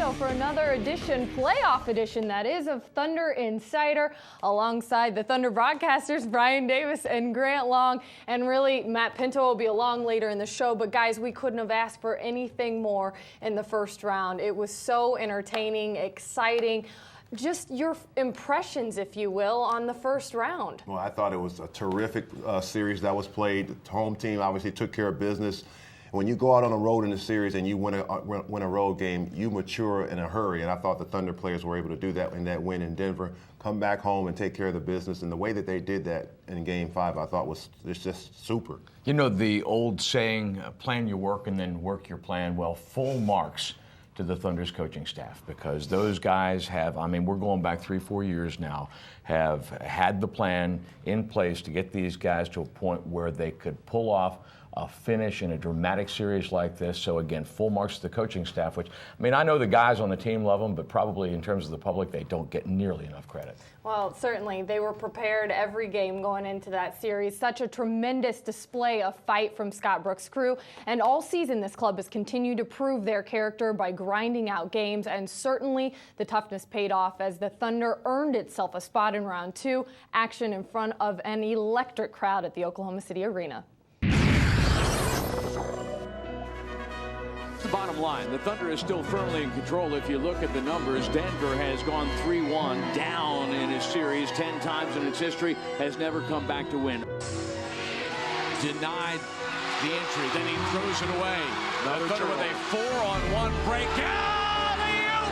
studio for another edition, playoff edition, that is, of Thunder Insider, alongside the Thunder broadcasters, Brian Davis and Grant Long. And really, Matt Pinto will be along later in the show. But guys, we couldn't have asked for anything more in the first round. It was so entertaining, exciting. Just your impressions, if you will, on the first round. Well, I thought it was a terrific series that was played. The home team obviously took care of business. When you go out on the road in the series and you win a road game, you mature in a hurry. And I thought the Thunder players were able to do that in that win in Denver, come back home and take care of the business. And the way that they did that in Game 5, I thought was just super. You know the old saying, plan your work and then work your plan. Well, full marks to the Thunder's coaching staff, because those guys have, I mean, we're going back 3-4 years now, have had the plan in place to get these guys to a point where they could pull off a finish in a dramatic series like this. So again, full marks to the coaching staff, which, I mean, I know the guys on the team love them, but probably in terms of the public, they don't get nearly enough credit. Well, certainly. They were prepared every game going into that series. Such a tremendous display of fight from Scott Brooks' crew. And all season, this club has continued to prove their character by grinding out games. And certainly the toughness paid off as the Thunder earned itself a spot in round 2, action in front of an electric crowd at the Oklahoma City Arena. The bottom line, the Thunder is still firmly in control. If you look at the numbers, Denver has gone 3-1 down in a series 10 times in its history, has never come back to win. Denied the entry, then he throws it away. The Thunder with a 4-on-1 break. Alley-oop!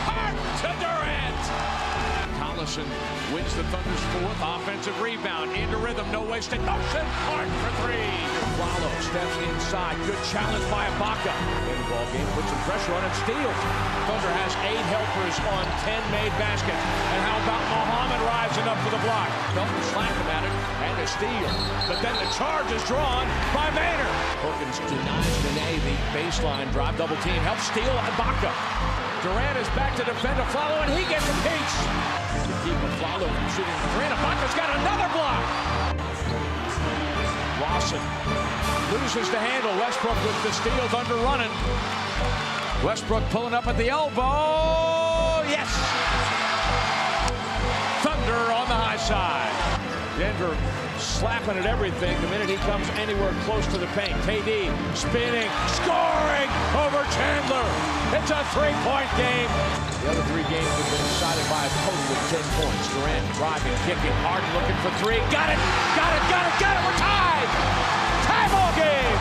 Hart to Durant! Collison wins the Thunder's 4th offensive rebound. Into rhythm, no wasted motion. Hart for 3. Follow, steps inside. Good challenge by Ibaka. In the ball game, puts some pressure on and steals. Thunder has 8 helpers on 10 made baskets. And how about Muhammad rising up for the block? Felton slapped him at it and a steal. But then the charge is drawn by Maynard. Perkins denies Nene the baseline drive. Double team helps steal Ibaka. Durant is back to defend Aflalo, and he gets a piece. To keep Aflalo from shooting the 3, and Ibaka's got another block. Lawson loses the handle. Westbrook with the steal. Thunder running. Westbrook pulling up at the elbow. Yes! Thunder on the high side. Denver slapping at everything the minute he comes anywhere close to the paint. KD spinning, scoring over Chandler. It's a 3-point game. The other 3 games have been decided by a total of 10 points. Durant driving, kicking, Harden looking for 3. Got it! Got it! Got it! Got it! We're tied! Tie ball game!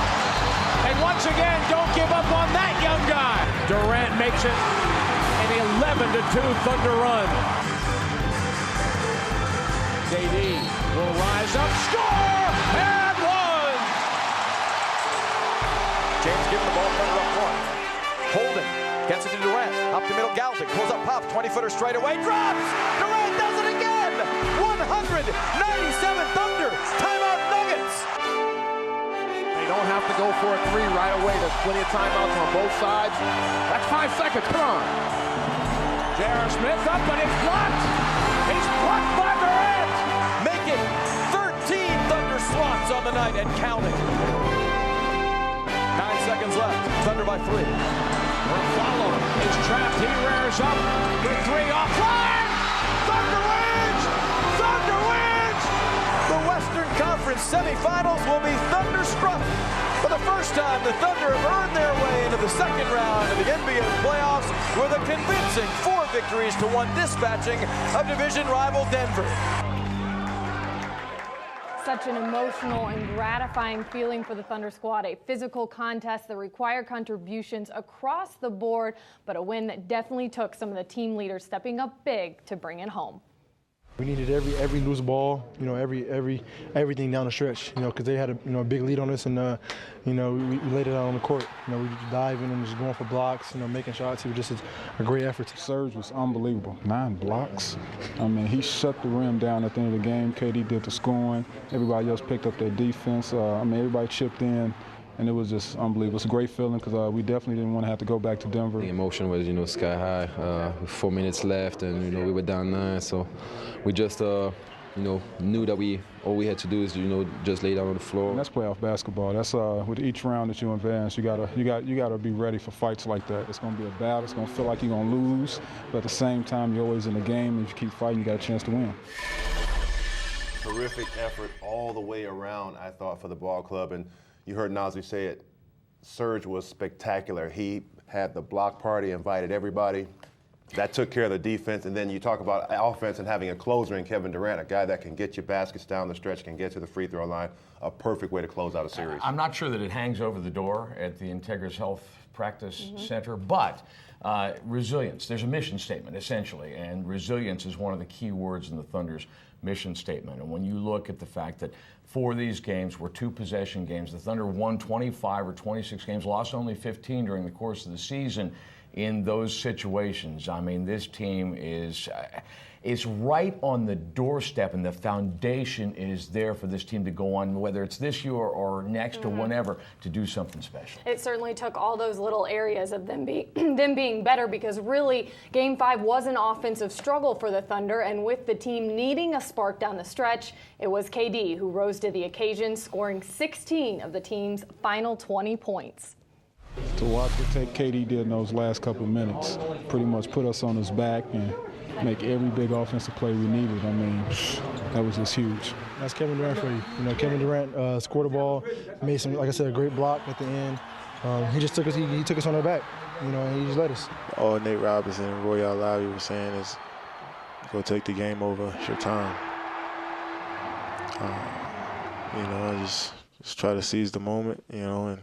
And once again, don't give up on that young guy. Durant makes it an 11-2 Thunder run. KD will rise up, score, and 1! James giving the ball, Thunder up 1. Holden gets it to Durant, up the middle, Galdic pulls up, pop, 20-footer straight away, drops! Durant does it again! 197 Thunder, timeout Nuggets! They don't have to go for a 3 right away. There's plenty of timeouts on both sides. That's 5 seconds, come on. J.R. Smith up, but it's blocked! He's blocked by Durant! Make it 13 Thunder slots on the night and counting. 9 seconds left, Thunder by 3. Follow is trapped, he rears up for 3 offline! Thunder wins! Thunder wins! The Western Conference semifinals will be thunderstruck. For the first time, the Thunder have earned their way into the second round of the NBA playoffs with a convincing 4 victories to 1 dispatching of division rival Denver. Such an emotional and gratifying feeling for the Thunder squad. A physical contest that required contributions across the board, but a win that definitely took some of the team leaders stepping up big to bring it home. We needed every loose ball, everything down the stretch, because they had a big lead on us, and we laid it out on the court. We were diving and just going for blocks, making shots. It was just a great effort. Serge was unbelievable. 9 blocks. I mean, he shut the rim down at the end of the game. KD did the scoring. Everybody else picked up their defense. Everybody chipped in. And it was just unbelievable. It's a great feeling because we definitely didn't want to have to go back to Denver. The emotion was, sky high. With 4 minutes left, and we were down 9, so we just, knew that all we had to do is, just lay down on the floor. And that's playoff basketball. That's with each round that you advance, you gotta be ready for fights like that. It's gonna be a battle. It's gonna feel like you're gonna lose, but at the same time, you're always in the game. And if you keep fighting, you got a chance to win. Terrific effort all the way around, I thought, for the ball club. And you heard Nasri say it. Serge was spectacular. He had the block party, invited everybody. That took care of the defense. And then you talk about offense and having a closer in Kevin Durant, a guy that can get you baskets down the stretch, can get to the free throw line. A perfect way to close out a series. I'm not sure that it hangs over the door at the Integris Health Practice Center, but resilience. There's a mission statement, essentially, and resilience is one of the key words in the Thunder's mission statement. And when you look at the fact that 4 of these games were 2-possession games, the Thunder won 25 or 26 games, lost only 15 during the course of the season. In those situations, I mean, this team is right on the doorstep, and the foundation is there for this team to go on, whether it's this year or next or whenever, to do something special. It certainly took all those little areas of them being better, because really Game 5 was an offensive struggle for the Thunder, and with the team needing a spark down the stretch, it was KD who rose to the occasion, scoring 16 of the team's final 20 points. To watch what KD did in those last couple of minutes, pretty much put us on his back and make every big offensive play we needed. I mean, that was just huge. That's Kevin Durant for you. Kevin Durant scored the ball, made some, like I said, a great block at the end. He just took us. He took us on our back, and he just led us. All Nate Robinson and Royal Lowry were saying is, "Go take the game over. It's your time." Just try to seize the moment, and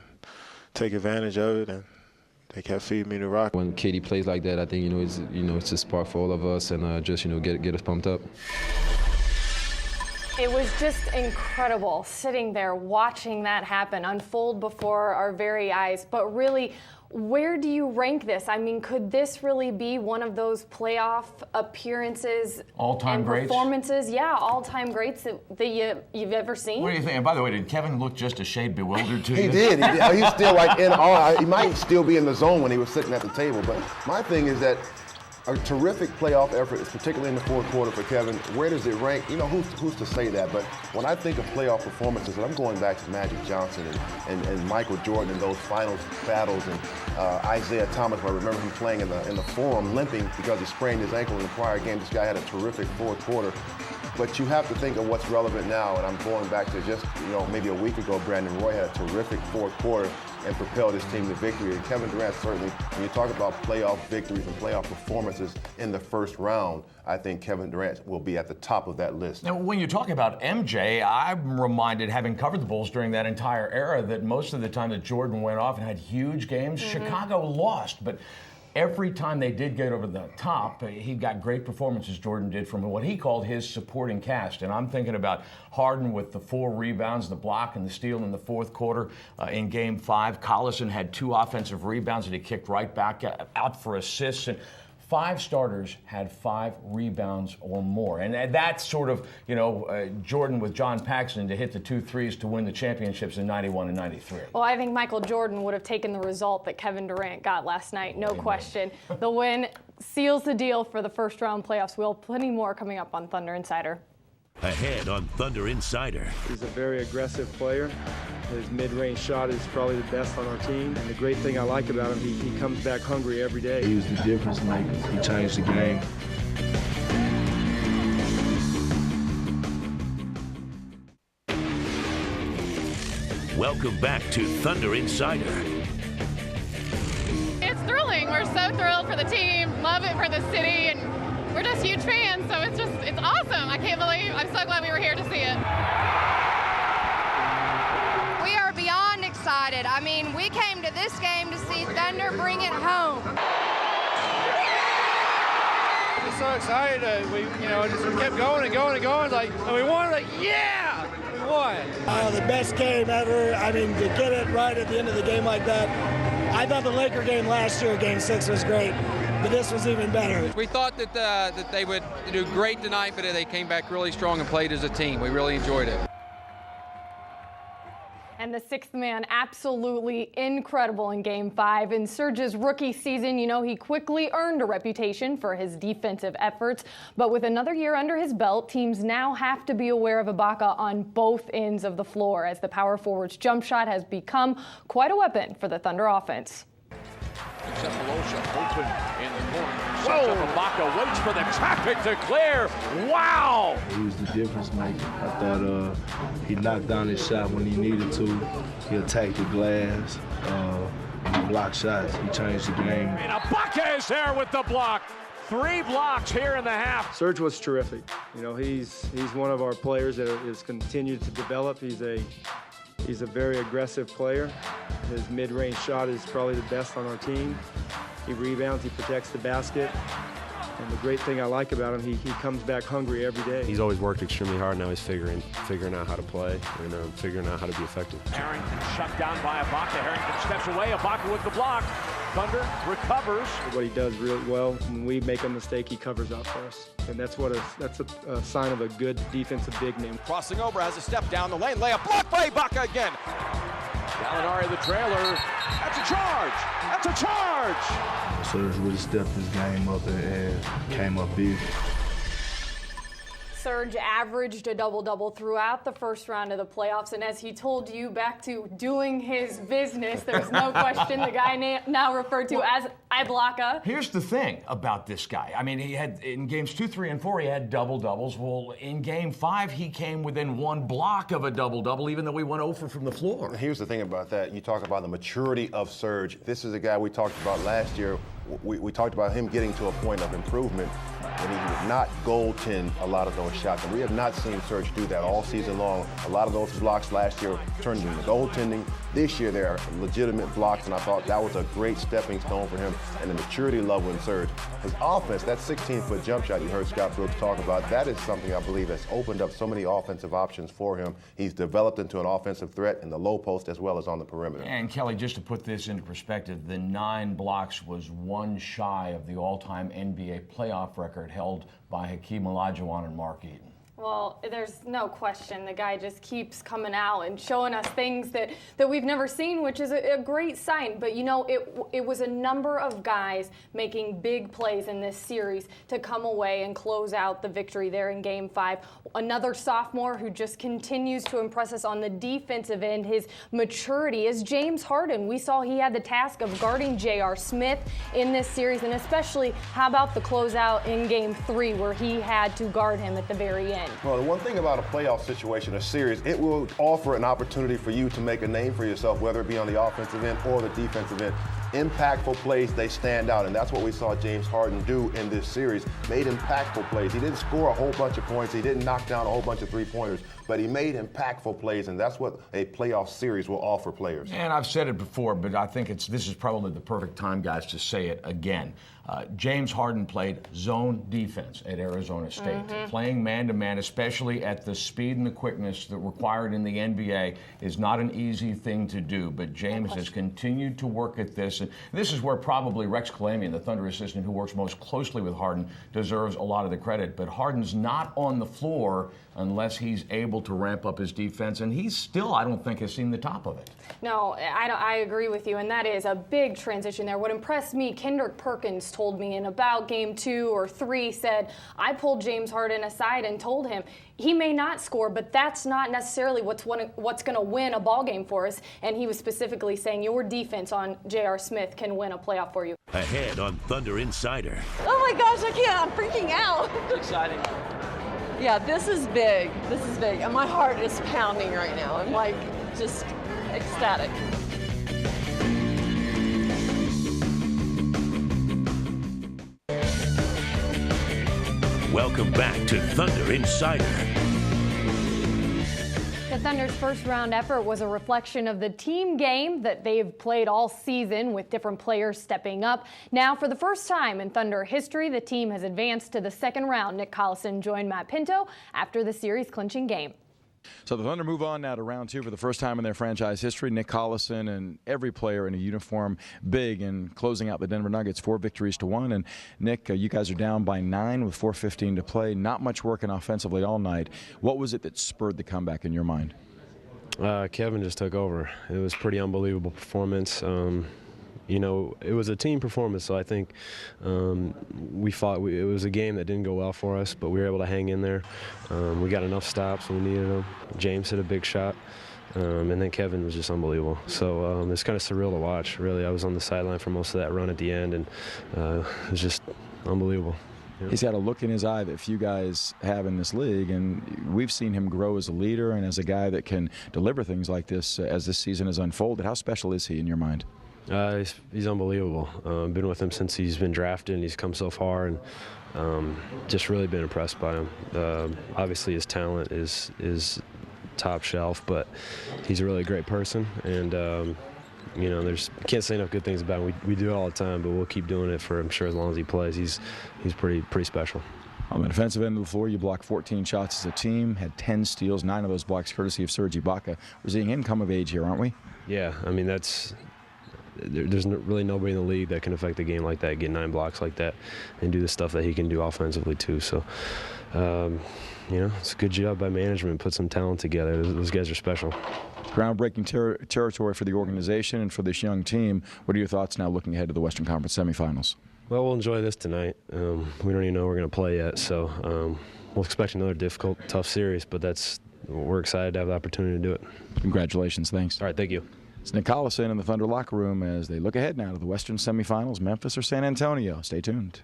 take advantage of it, and they kept feeding me the rock. When KD plays like that, I think it's a spark for all of us, and just get us pumped up. It was just incredible sitting there watching that happen, unfold before our very eyes. But really, where do you rank this? I mean, could this really be one of those playoff appearances all-time and greats? Performances? Yeah, all-time greats that you've ever seen. What do you think? And by the way, did Kevin look just a shade bewildered to you? He did. He's still like in awe. He might still be in the zone when he was sitting at the table. But my thing is that a terrific playoff effort, particularly in the fourth quarter for Kevin. Where does it rank? Who's to say that? But when I think of playoff performances, and I'm going back to Magic Johnson and Michael Jordan in those finals battles, and Isaiah Thomas, I remember him playing in the Forum, limping because he sprained his ankle in the prior game. This guy had a terrific fourth quarter. But you have to think of what's relevant now, and I'm going back to just maybe a week ago, Brandon Roy had a terrific fourth quarter and propelled his team to victory. And Kevin Durant certainly, when you talk about playoff victories and playoff performances in the first round, I think Kevin Durant will be at the top of that list. Now, when you talk about MJ, I'm reminded, having covered the Bulls during that entire era, that most of the time that Jordan went off and had huge games, Chicago lost. But every time they did get over the top, he got great performances, Jordan did, from what he called his supporting cast. And I'm thinking about Harden with the 4 rebounds, the block, and the steal in the fourth quarter in Game 5. Collison had 2 offensive rebounds that he kicked right back out for assists. And 5 starters had 5 rebounds or more. And that's sort of, Jordan with John Paxson to hit the 2 threes to win the championships in 91 and 93. Well, I think Michael Jordan would have taken the result that Kevin Durant got last night, no question. The win seals the deal for the first round playoffs. We'll have plenty more coming up on Thunder Insider. Ahead on Thunder Insider. He's a very aggressive player. His mid-range shot is probably the best on our team. And the great thing I like about him, he comes back hungry every day. He was the difference maker. He changed the game. Welcome back to Thunder Insider. It's thrilling. We're so thrilled for the team, love it for the city, and we're just huge fans, so it's awesome. I can't believe, I'm so glad we were here to see it. We are beyond excited. I mean, we came to this game to see Thunder bring it home. We're so excited. We kept going and going and going. And we won. Yeah, we won. The best game ever. I mean, to get it right at the end of the game like that. I thought the Laker game last year, Game 6, was great. But this was even better. We thought that they would do great tonight, but they came back really strong and played as a team. We really enjoyed it. And the sixth man, absolutely incredible in Game 5. In Serge's rookie season, you know, he quickly earned a reputation for his defensive efforts. But with another year under his belt, teams now have to be aware of Ibaka on both ends of the floor, as the power forward's jump shot has become quite a weapon for the Thunder offense. Except Malosha open in the corner. Sets up Ibaka, waits for the traffic to clear. Wow! He was the difference maker. I thought he knocked down his shot when he needed to. He attacked the glass. He blocked shots. He changed the game. And Ibaka is there with the block. 3 blocks here in the half. Serge was terrific. You know, he's one of our players that has continued to develop. He's a very aggressive player. His mid-range shot is probably the best on our team. He rebounds, he protects the basket. And the great thing I like about him, he comes back hungry every day. He's always worked extremely hard. Now he's figuring out how to play and figuring out how to be effective. Harrington shut down by Ibaka. Harrington steps away. Ibaka with the block. Thunder recovers. What he does really well, when we make a mistake, he covers up for us. And that's a sign of a good defensive big man. Crossing over, has a step down the lane, layup blocked by Ibaka again. Gallinari the trailer. That's a charge. That's a charge. Serge really stepped his game up and came up big. Serge averaged a double-double throughout the first round of the playoffs, and as he told you, back to doing his business. There's no question the guy now referred to as Ibaka. Here's the thing about this guy. I mean, he had, in games 2, 3, and 4, he had double-doubles. Well, in game 5, he came within 1 block of a double-double, even though he went over from the floor. Here's the thing about that. You talk about the maturity of Serge. This is a guy we talked about last year. We talked about him getting to a point of improvement, and he would not goaltend a lot of those shots. And we have not seen Serge do that all season long. A lot of those blocks last year turned into goaltending. This year, they are legitimate blocks, and I thought that was a great stepping stone for him and the maturity level in Serge. His offense, that 16-foot jump shot you heard Scott Brooks talk about, that is something I believe has opened up so many offensive options for him. He's developed into an offensive threat in the low post as well as on the perimeter. And Kelly, just to put this into perspective, the 9 blocks was 1 shy of the all-time NBA playoff record held by Hakeem Olajuwon and Mark Eaton. Well, there's no question. The guy just keeps coming out and showing us things that we've never seen, which is a great sign. But, you know, it was a number of guys making big plays in this series to come away and close out the victory there in Game 5. Another sophomore who just continues to impress us on the defensive end, his maturity, is James Harden. We saw he had the task of guarding J.R. Smith in this series, and especially how about the closeout in Game 3 where he had to guard him at the very end. Well, the one thing about a playoff situation, a series, it will offer an opportunity for you to make a name for yourself, whether it be on the offensive end or the defensive end. Impactful plays, they stand out, and that's what we saw James Harden do in this series. Made impactful plays. He didn't score a whole bunch of points. He didn't knock down a whole bunch of three-pointers, but he made impactful plays, and that's what a playoff series will offer players. And I've said it before, but I think this is probably the perfect time, guys, to say it again. James Harden played zone defense at Arizona State. Playing man-to-man, especially at the speed and the quickness that required in the NBA, is not an easy thing to do. But James has continued to work at this. And this is where probably Rex Kalamian, the Thunder assistant who works most closely with Harden, deserves a lot of the credit. But Harden's not on the floor unless he's able to ramp up his defense. And he's still, I don't think, has seen the top of it. No, I agree with you, and that is a big transition there. What impressed me, Kendrick Perkins told me in about Game 2 or 3, said, I pulled James Harden aside and told him, he may not score, but that's not necessarily what's going to win a ball game for us. And he was specifically saying your defense on J.R. Smith can win a playoff for you. Ahead on Thunder Insider. Oh my gosh, I can't. I'm freaking out. It's exciting. Yeah, this is big. This is big. And my heart is pounding right now. I'm like just ecstatic. Welcome back to Thunder Insider. The Thunder's first-round effort was a reflection of the team game that they've played all season, with different players stepping up. Now, for the first time in Thunder history, the team has advanced to the second round. Nick Collison joined Matt Pinto after the series-clinching game. So the Thunder move on now to round 2 for the first time in their franchise history. Nick Collison and every player in a uniform, big in closing out the Denver Nuggets 4 victories to 1. And Nick, you guys are down by 9 with 4:15 to play. Not much working offensively all night. What was it that spurred the comeback in your mind? Kevin just took over. It was a pretty unbelievable performance. You know, it was a team performance, so I think we fought. It was a game that didn't go well for us, but we were able to hang in there. We got enough stops when we needed them. James hit a big shot, and then Kevin was just unbelievable. So it's kind of surreal to watch, really. I was on the sideline for most of that run at the end, and it was just unbelievable. Yeah. He's got a look in his eye that few guys have in this league, and we've seen him grow as a leader and as a guy that can deliver things like this as this season has unfolded. How special is he in your mind? He's unbelievable. Been with him since he's been drafted, and he's come so far, and just really been impressed by him. Obviously, his talent is top shelf, but he's a really great person, and you know, can't say enough good things about him. We do it all the time, but we'll keep doing it for, I'm sure, as long as he plays. He's pretty special. On the defensive end of the floor, you blocked 14 shots as a team, had 10 steals, 9 of those blocks courtesy of Serge Ibaka. We're seeing him come of age here, aren't we? Yeah, I mean, there's really nobody in the league that can affect the game like that, get 9 blocks like that, and do the stuff that he can do offensively too. So, you know, it's a good job by management, put some talent together. Those guys are special. Groundbreaking territory for the organization and for this young team. What are your thoughts now looking ahead to the Western Conference semifinals? Well, we'll enjoy this tonight. We don't even know we're going to play yet, so we'll expect another difficult, tough series, but we're excited to have the opportunity to do it. Congratulations. Thanks. All right, thank you. It's Nick Collison in the Thunder locker room as they look ahead now to the Western semifinals, Memphis or San Antonio. Stay tuned.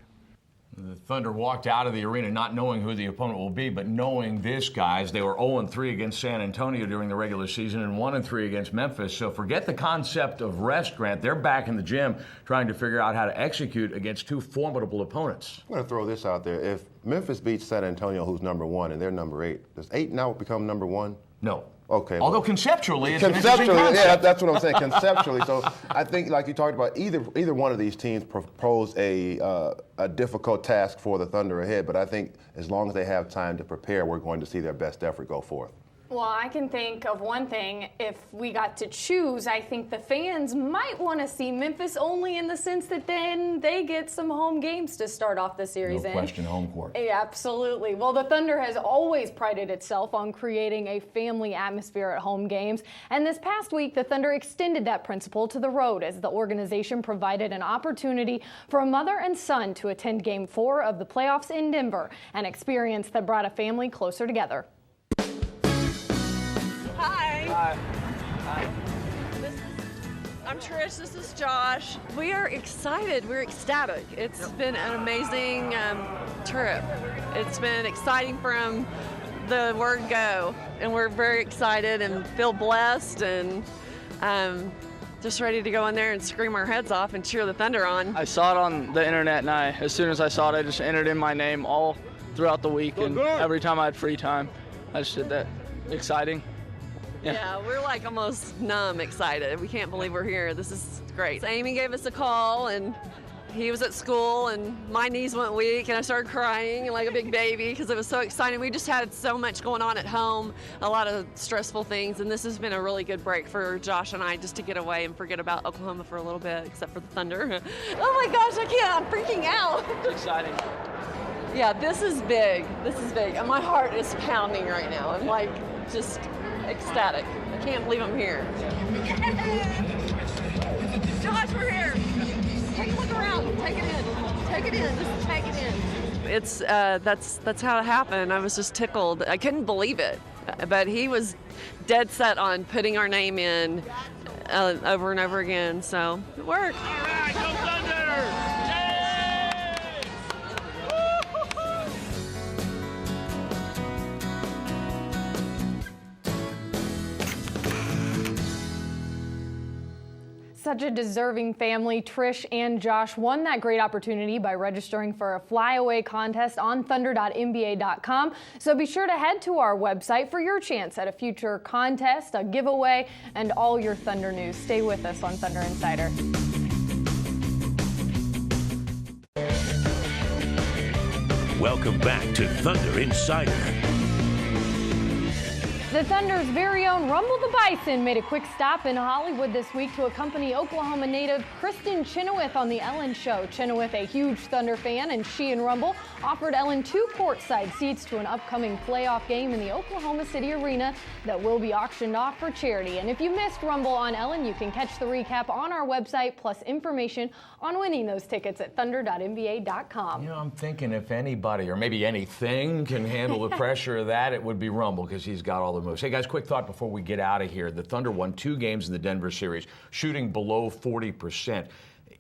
The Thunder walked out of the arena not knowing who the opponent will be, but knowing this, guys. They were 0-3 against San Antonio during the regular season and 1-3 against Memphis. So forget the concept of rest, Grant. They're back in the gym trying to figure out how to execute against 2 formidable opponents. I'm going to throw this out there. If Memphis beats San Antonio, who's number 1, and they're number 8, does 8 now become number 1? No. Okay. Although conceptually, it's an interesting concept. Yeah, that's what I'm saying. Conceptually, so I think, like you talked about, either one of these teams propose a difficult task for the Thunder ahead. But I think as long as they have time to prepare, we're going to see their best effort go forth. Well, I can think of one thing. If we got to choose, I think the fans might want to see Memphis only in the sense that then they get some home games to start off the series in. No question, home court. Yeah, absolutely. Well, the Thunder has always prided itself on creating a family atmosphere at home games. And this past week, the Thunder extended that principle to the road as the organization provided an opportunity for a mother and son to attend Game 4 of the playoffs in Denver, an experience that brought a family closer together. Hi. I'm Trish. This is Josh. We are excited. We're ecstatic. It's been an amazing trip. It's been exciting from the word go, and we're very excited and feel blessed and just ready to go in there and scream our heads off and cheer the Thunder on. I saw it on the internet, and as soon as I saw it, I just entered in my name all throughout the week, and every time I had free time, I just did that. Exciting. Yeah, we're like almost numb excited. We can't believe we're here. This is great. So Amy gave us a call, and he was at school, and my knees went weak, and I started crying like a big baby because it was so exciting. We just had so much going on at home, a lot of stressful things, and this has been a really good break for Josh and I just to get away and forget about Oklahoma for a little bit, except for the Thunder. Oh my gosh, I can't. I'm freaking out. It's exciting. Yeah, this is big. This is big. And my heart is pounding right now. I'm like just ecstatic. I can't believe I'm here. Josh, we're here. Take a look around. Take it in. Take it in. Just take it in. It's that's how it happened. I was just tickled. I couldn't believe it. But he was dead set on putting our name in over and over again. So it worked. All right, go Thunder! Such a deserving family. Trish and Josh won that great opportunity by registering for a flyaway contest on thunder.nba.com. So be sure to head to our website for your chance at a future contest, a giveaway, and all your Thunder news. Stay with us on Thunder Insider. Welcome back to Thunder Insider. The Thunder's very own Rumble the Bison made a quick stop in Hollywood this week to accompany Oklahoma native Kristen Chenoweth on The Ellen Show. Chenoweth, a huge Thunder fan, and she and Rumble offered Ellen 2 courtside seats to an upcoming playoff game in the Oklahoma City Arena that will be auctioned off for charity. And if you missed Rumble on Ellen, you can catch the recap on our website, plus information on winning those tickets at thunder.nba.com. You know, I'm thinking if anybody, or maybe anything, can handle the pressure of that, it would be Rumble, because he's got all the moves. Hey guys, quick thought before we get out of here. The Thunder won 2 games in the Denver series, shooting below 40%.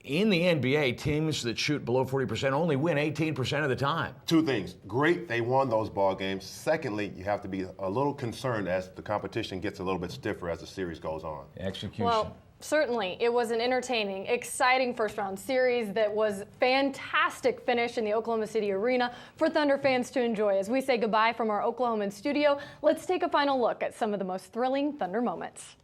In the NBA, teams that shoot below 40% only win 18% of the time. 2 things. Great, they won those ball games. Secondly, you have to be a little concerned as the competition gets a little bit stiffer as the series goes on. Execution. Well, certainly, it was an entertaining, exciting first-round series that was fantastic finish in the Oklahoma City Arena for Thunder fans to enjoy. As we say goodbye from our Oklahoman studio, let's take a final look at some of the most thrilling Thunder moments.